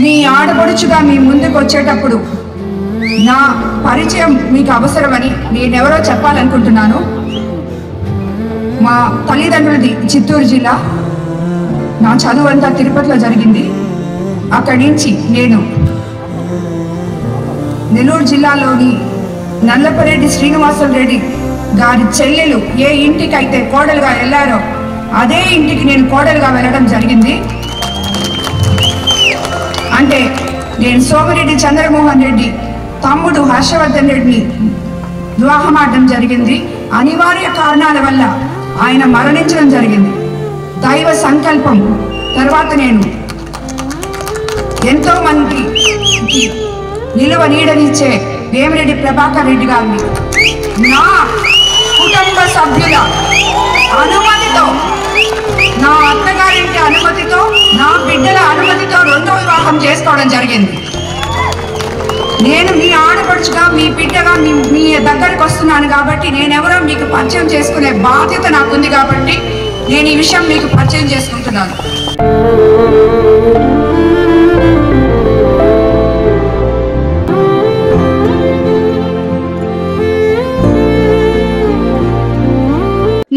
మీ ఆడపడుచుగా మీ ముందుకు వచ్చేటప్పుడు నా పరిచయం మీకు అవసరమని నేనెవరో చెప్పాలనుకుంటున్నాను. మా తల్లిదండ్రులది చిత్తూరు జిల్లా. నా చదువు అంతా తిరుపతిలో జరిగింది. అక్కడి నుంచి నేను నెల్లూరు జిల్లాలోని నల్లపరెడ్డి శ్రీనివాసరెడ్డి గారి చెల్లెలు ఏ ఇంటికైతే కోడలుగా వెళ్ళారో అదే ఇంటికి నేను కోడలుగా వెళ్ళడం జరిగింది. అంటే నేను సోమిరెడ్డి చంద్రమోహన్ రెడ్డి తమ్ముడు హర్షవర్ధన్ రెడ్డిని వివాహం ఆడడం జరిగింది. అనివార్య కారణాల వల్ల ఆయన మరణించడం జరిగింది. దైవ సంకల్పం తర్వాత నేను ఎంతో మందికి నిలువ నీడనిచ్చే వేమిరెడ్డి ప్రభాకర్ రెడ్డి గారిని నా కుటుంబ సభ్యుల అనుమతితో, నా అత్తగారింటి అనుమతితో, నా బిడ్డల అనుమతితో రెండో వివాహం చేసుకోవడం జరిగింది. నేను మీ ఆడపడుచుగా, మీ బిడ్డగా మీ దగ్గరికి వస్తున్నాను కాబట్టి నేనెవరో మీకు పరిచయం చేసుకునే బాధ్యత నాకుంది కాబట్టి నేను ఈ విషయం మీకు పరిచయం చేసుకుంటున్నాను.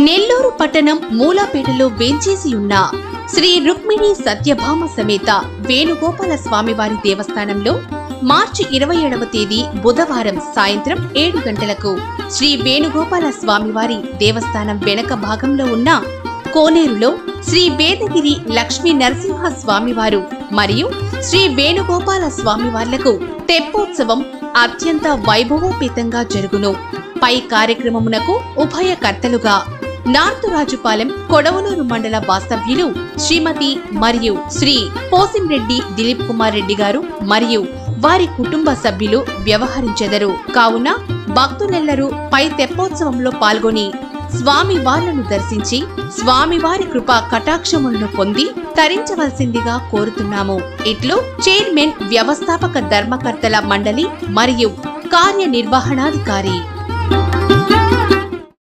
నెల్లూరు పట్టణం మూలాపేటలో వేంచేసి ఉన్న శ్రీ రుక్మిణి సత్యభామ సమేత వేణుగోపాల స్వామివారి దేవస్థానంలో మార్చి 27వ తేదీ బుధవారం సాయంత్రం 7 గంటలకు శ్రీ వేణుగోపాల స్వామివారి దేవస్థానం వెనక భాగంలో ఉన్న కోనేరులో శ్రీ వేదగిరి లక్ష్మీ నరసింహ స్వామివారు మరియు శ్రీ వేణుగోపాల స్వామివార్లకు తెప్పోత్సవం అత్యంత వైభవోపేతంగా జరుగును. పై కార్యక్రమమునకు ఉభయకర్తలుగా నార్తురాజుపాలెం కొడవలూరు మండల వాస్తవ్యులు శ్రీమతి మరియు శ్రీ పోసింరెడ్డి దిలీప్ కుమార్ రెడ్డి గారు మరియు వారి కుటుంబ సభ్యులు వ్యవహరించెదరు. కావున భక్తులెల్లరూ పై తెప్పోత్సవంలో పాల్గొని స్వామివార్లను దర్శించి స్వామివారి కృపా కటాక్షములను పొంది తరించవలసిందిగా కోరుతున్నాము. ఇట్లు చైర్మన్ వ్యవస్థాపక ధర్మకర్తల మండలి మరియు కార్యనిర్వహణాధికారి.